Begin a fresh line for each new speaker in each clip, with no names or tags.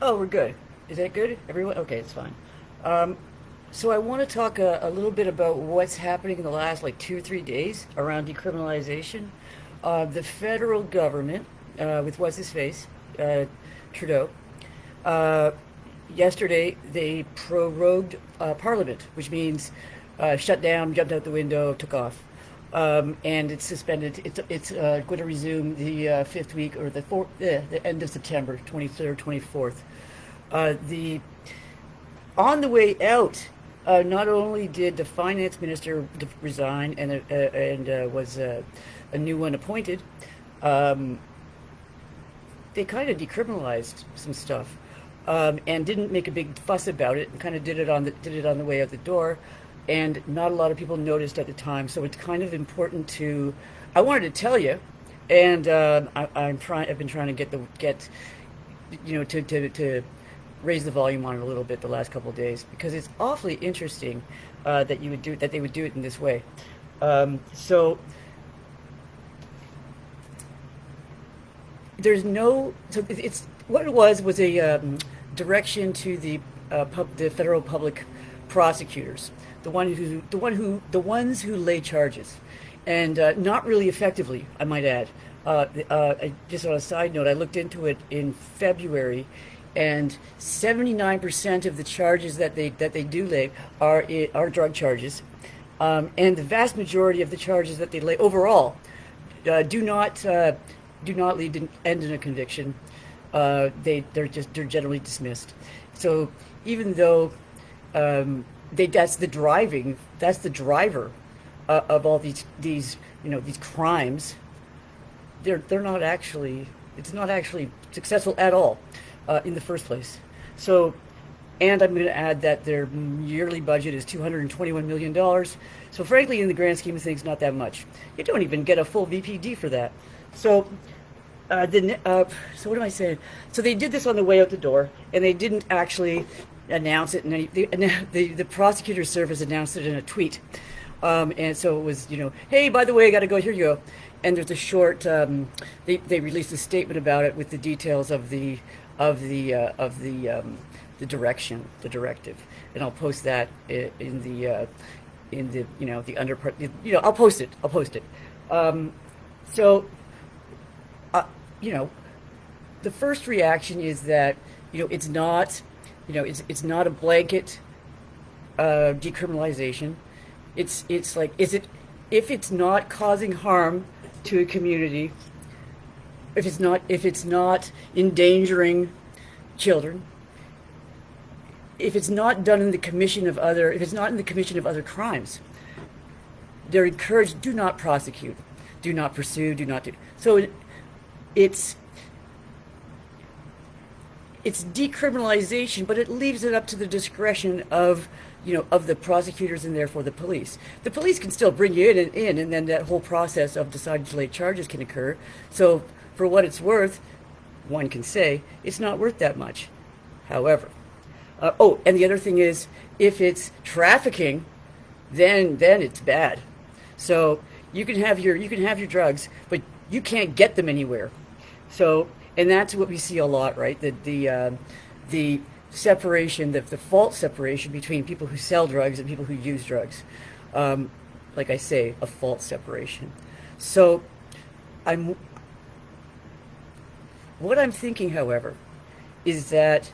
Oh, we're good. Is that good? Everyone? Okay, it's fine. Um, so I want to talk a little bit about what's happening in the last like 2 or 3 days around decriminalization. The federal government, with what's his face, Trudeau, uh, yesterday they prorogued Parliament, which means shut down, jumped out the window, took off. And it's suspended. It's going to resume the fifth week or the end of September, 23rd, 24th. The On the way out, not only did the finance minister resign and was a new one appointed, um, they kind of decriminalized some stuff, and didn't make a big fuss about it, and kind of did it on the way out the door, and not a lot of people noticed at the time. So it's kind of important to. I wanted to tell you, and I'm trying. I've been trying to get to raise the volume on it a little bit the last couple of days because it's awfully interesting that they would do it in this way. So there's no so it's what it was a direction to the federal public prosecutors, the ones who lay charges, and not really effectively, I might add. Just on a side note, I looked into it in February, and 79% of the charges that they do lay are drug charges, and the vast majority of the charges that they lay overall do not lead to end in a conviction. They're generally dismissed. So even though that's the driver of all these crimes, they're not actually it's not actually successful at all in the first place. So, and I'm going to add that their yearly budget is $221 million. So frankly, in the grand scheme of things, not that much. You don't even get a full VPD for that. So, so what am I saying? So they did this on the way out the door, and they didn't actually announce it. And the prosecutor's service announced it in a tweet. And so it was, hey, by the way, I got to go. Here you go. And there's a short. They released a statement about it with the details of the the directive, and I'll post that in the under part. I'll post it. So you know, the first reaction is that it's not, it's not a blanket decriminalization. It's like, if it's not causing harm to a community, if it's not endangering children, if it's not done in the commission of other, if it's not in the commission of other crimes, they're encouraged, do not prosecute, do not pursue, do not do. So it's decriminalization, but it leaves it up to the discretion of the prosecutors and therefore the police. The police can still bring you in, and then that whole process of deciding to lay charges can occur. So for what it's worth, one can say it's not worth that much. However, and the other thing is, if it's trafficking, then it's bad. So you can have your drugs, but you can't get them anywhere. So, and that's what we see a lot, right? The separation, the false separation between people who sell drugs and people who use drugs. Like I say, a false separation. So, what I'm thinking, however, is that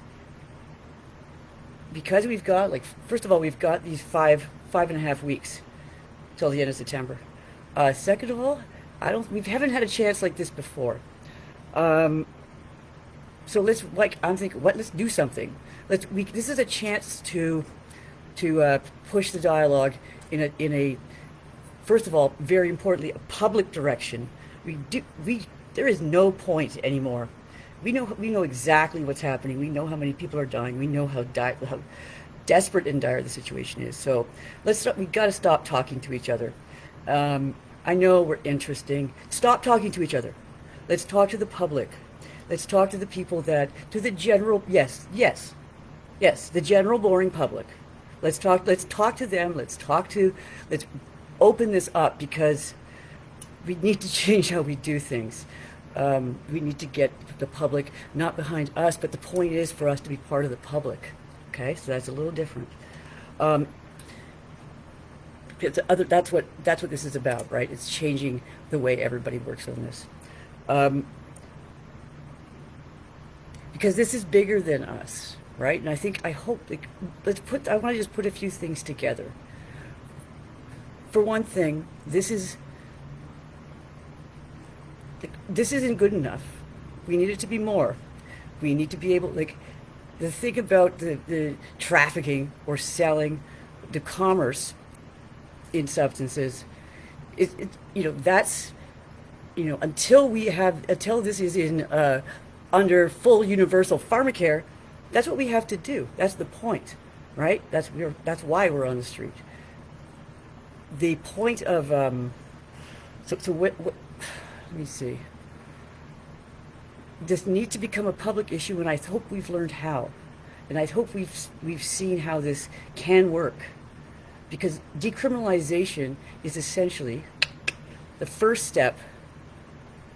because we've got, first of all, we've got these five and a half weeks till the end of September. Second of all, we haven't had a chance like this before. So let's let's do something. This is a chance to push the dialogue in a first of all, very importantly, a public direction. There is no point anymore. We know exactly what's happening. We know how many people are dying. We know how desperate and dire the situation is. So we got to stop talking to each other. I know we're interesting. Stop talking to each other. Let's talk to the public. Let's talk to the people to the general, yes, the general boring public. Let's talk to them. Let's open this up because we need to change how we do things. We need to get the public not behind us, but the point is for us to be part of the public. Okay, so that's a little different. That's what this is about, right? It's changing the way everybody works on this, because this is bigger than us, right? And I hope, like, I want to just put a few things together. For one thing, this isn't good enough. We need it to be more. We need to be able, like, the thing about the trafficking or selling, the commerce in substances, that's, until this is in under full universal pharmacare, that's what we have to do. That's the point, right? That's why we're on the street. The point of what let me see. This needs to become a public issue, and I hope we've learned how, and I hope we've seen how this can work, because decriminalization is essentially the first step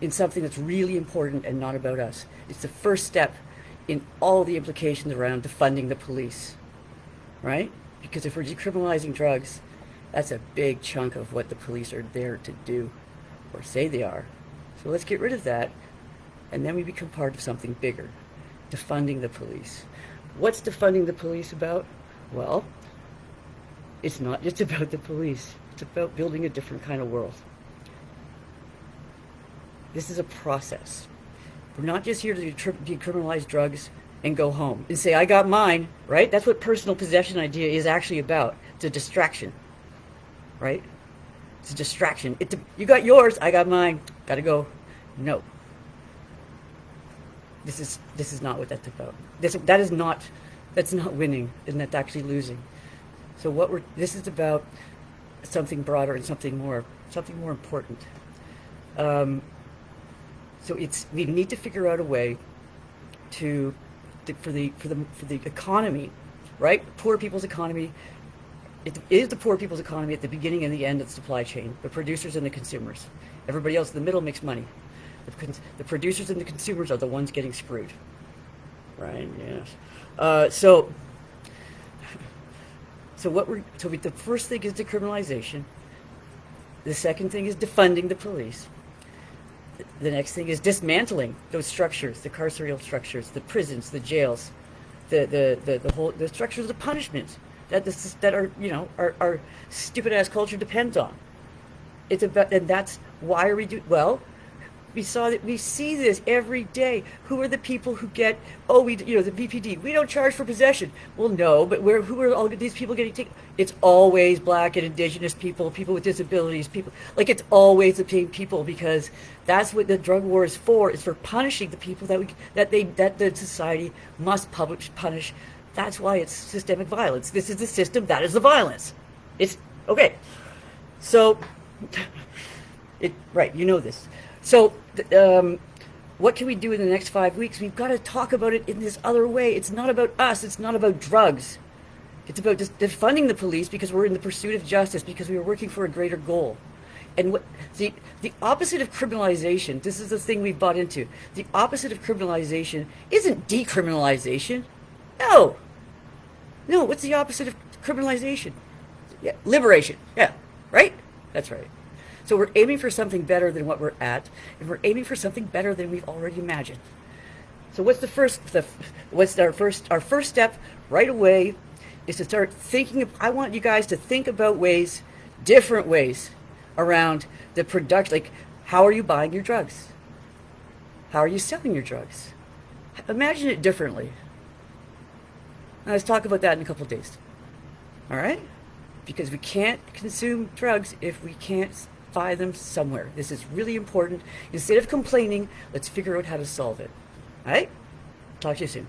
in something that's really important and not about us. It's the first step in all the implications around defunding the police, right? Because if we're decriminalizing drugs, that's a big chunk of what the police are there to do, or say they are. So let's get rid of that, and then we become part of something bigger, defunding the police. What's defunding the police about? Well, it's not just about the police. It's about building a different kind of world. This is a process. We're not just here to decriminalize drugs and go home and say, I got mine, right? That's what personal possession idea is actually about. It's a distraction, right? It's a distraction. You got yours, I got mine, gotta go. No. This is not what that's about. That's not winning, and that's actually losing. So this is about something broader and something more important. So we need to figure out a way for the economy, right? Poor people's economy. It is the poor people's economy at the beginning and the end of the supply chain. The producers and the consumers. Everybody else in the middle makes money. The producers and the consumers are the ones getting screwed, right? Yes. So the first thing is decriminalization. The second thing is defunding the police. The next thing is dismantling those structures, the carceral structures, the prisons, the jails, the structures of punishment that our stupid ass culture depends on. It's about, and that's why are we do well. We see this every day. Who are the people who get, the BPD, we don't charge for possession. Well, no, but who are all these people getting taken? It's always black and indigenous people, people with disabilities, people, like it's always the same people, because that's what the drug war is for. It's for punishing the people that the society must punish. That's why it's systemic violence. This is the system, that is the violence. It's, okay. So, right, you know this. So, what can we do in the next 5 weeks? We've got to talk about it in this other way. It's not about us. It's not about drugs. It's about just defunding the police because we're in the pursuit of justice, because we are working for a greater goal. And the opposite of criminalization, this is the thing we've bought into. The opposite of criminalization isn't decriminalization. No. No, what's the opposite of criminalization? Yeah, liberation. Yeah, right? That's right. So we're aiming for something better than what we're at, and we're aiming for something better than we've already imagined. So our first step right away is to start thinking I want you guys to think about different ways around the production. Like, how are you buying your drugs? How are you selling your drugs? Imagine it differently. Now, let's talk about that in a couple of days. All right? Because we can't consume drugs if we can't buy them somewhere. This is really important. Instead of complaining, let's figure out how to solve it. All right? Talk to you soon.